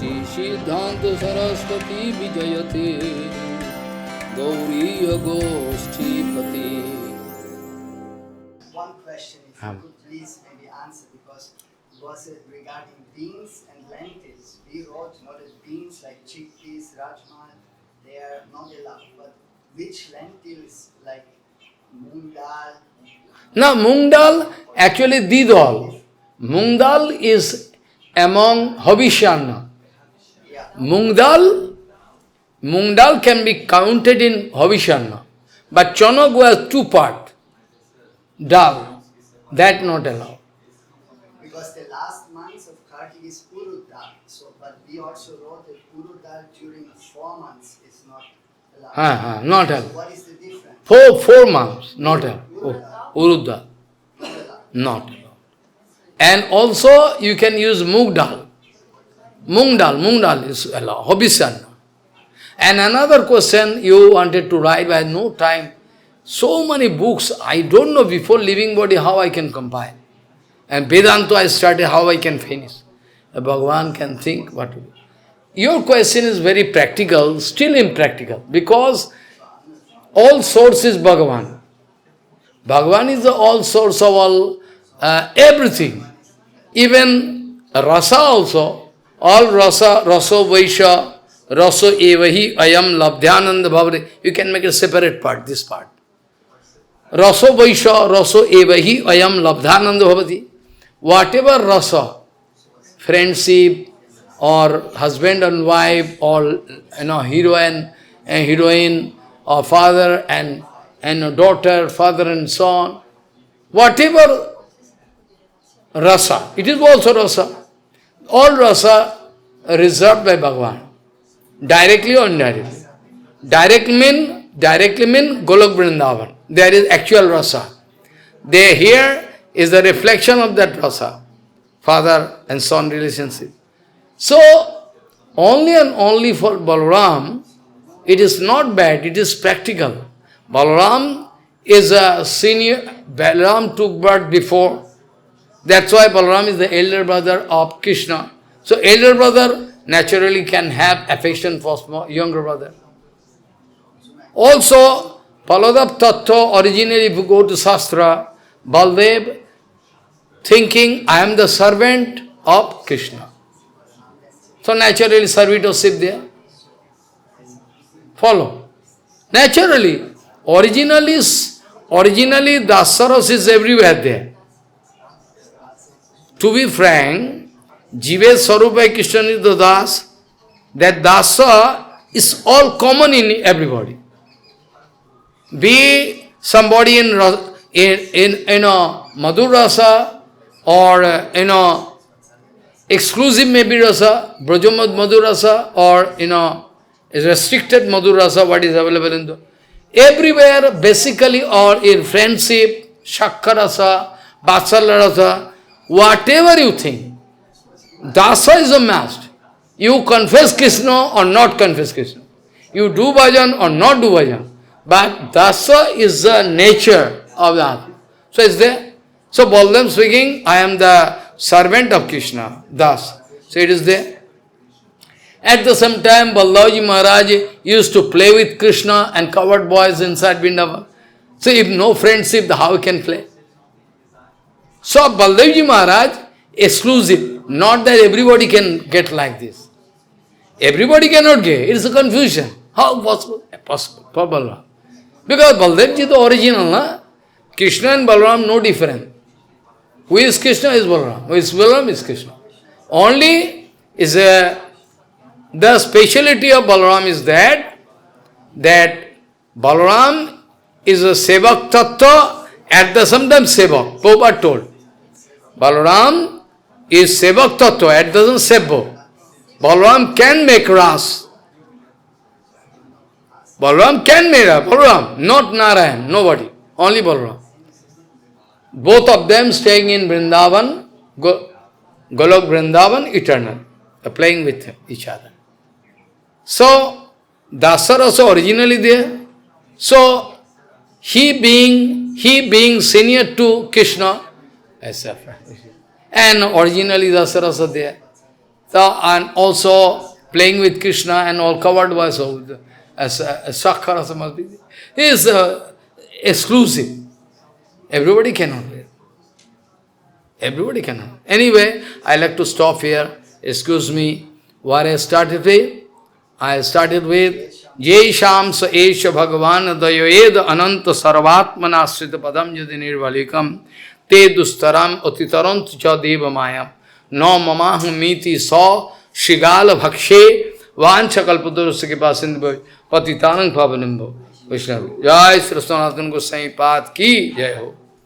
Siddhanta Saraswati Vijayate Gauriya Goshtipati. One question, if you could please maybe answer, because it was regarding beans and lentils. We wrote not as beans like chickpeas, rajma, they are not allowed, but which lentils like moong dal? Now, moong dal, actually didal. Moong dal is among Habishyana. Yeah. Moong dal can be counted in Habishyana. But Chanagu has two parts. Dal, that not allowed. Because the last months of Kartik is Urud dal. So, but we also wrote that Urud dal during 4 months is not allowed. Not So allowed. what is the difference? 4 months, not allowed. Urud dal, Not allowed. not allowed. And also you can use moong dal. Moong dal is allowed, Habishyana. And another question you wanted to write, but I had no time. So many books, I don't know before leaving body how I can compile. And Vedanta I started how I can finish. Bhagavan can think what to do. Your question is very practical, still impractical, because all source is Bhagavan. Bhagavan is the all source of all, everything. Even rasa also, all rasa, raso vaisha, raso evahi ayam labdhyananda bhavade. You can make a separate part, this part. Raso vaisha, raso evahi ayam labdhananda bhavati. Whatever rasa, friendship, or husband and wife, or heroine, or father and daughter, father and son, whatever rasa, it is also rasa. All rasa reserved by Bhagavan, directly or indirectly. Directly mean Golok Vrindavan. There is actual rasa. There here is the reflection of that rasa, father and son relationship. So, only and only for Balaram, it is not bad, it is practical. Balaram is a senior, Balaram took birth before. That's why Balaram is the elder brother of Krishna. So, elder brother naturally can have affection for younger brother. Also, Paladav Tattva, originally if you go to Shastra, Baldev thinking, I am the servant of Krishna. So naturally servitorship there. Follow. Naturally, originally Dasaras is everywhere there. To be frank, Jive Sarupai Krishna is the Das. That Dasa is all common in everybody. Be somebody in Madhur Rasa or exclusive maybe Rasa, Brajamad Madhur Rasa, or restricted Madhur Rasa, what is available in the everywhere basically, or in friendship, Shakka Rasa, Vatsala Rasa, whatever you think, Dasa is a must. You confess Krishna or not confess Krishna. You do bhajan or not do bhajan. But Dasa is the nature of that. So is there. So Balaram speaking, I am the servant of Krishna, Das. So it is there. At the same time, Balaji Maharaj used to play with Krishna and covered boys inside Vrindavan. So if no friendship, how can play? So Balaji Maharaj, exclusive. Not that everybody can get like this. Everybody cannot get. It is a confusion. How possible? Possible for Balaram. Because Baldev ji is the original, na? Krishna and Balaram no different. Who is Krishna is Balaram. Who is Balaram is Krishna. Only is the speciality of Balaram is that Balaram is a Sevak Tattva, at the same time Sevak. Prabhupada told. Balaram is Sevak Tattva, at the same Sevak. Balaram can make ras. Balaram can make ras. Balaram, not Narayan, nobody. Only Balaram. Both of them staying in Vrindavan, Golok Vrindavan, eternal, playing with each other. So, Dasa also originally there. So, he being senior to Krishna, and originally Dasa also there. And also playing with Krishna and all covered voice of the, as Sakhara must be. He is exclusive. Everybody cannot be. Everybody cannot. Anyway, I like to stop here. Excuse me. What I started with? I started with Jai Sham Sa Esha Bhagavan Dayoed Ananta Sarvatmana Srita Padam Jadi Nirvalikam Te Dustaram Otitarantu Cha Deva Mayam No Mamaham Miti Sa Shigala Bhakshe Vancha Kalpadurusaki Pasindhu Patitanang Pavanimbo Vishnavi Jai Sri Sanatana Goswami Path Ki Jai Ho.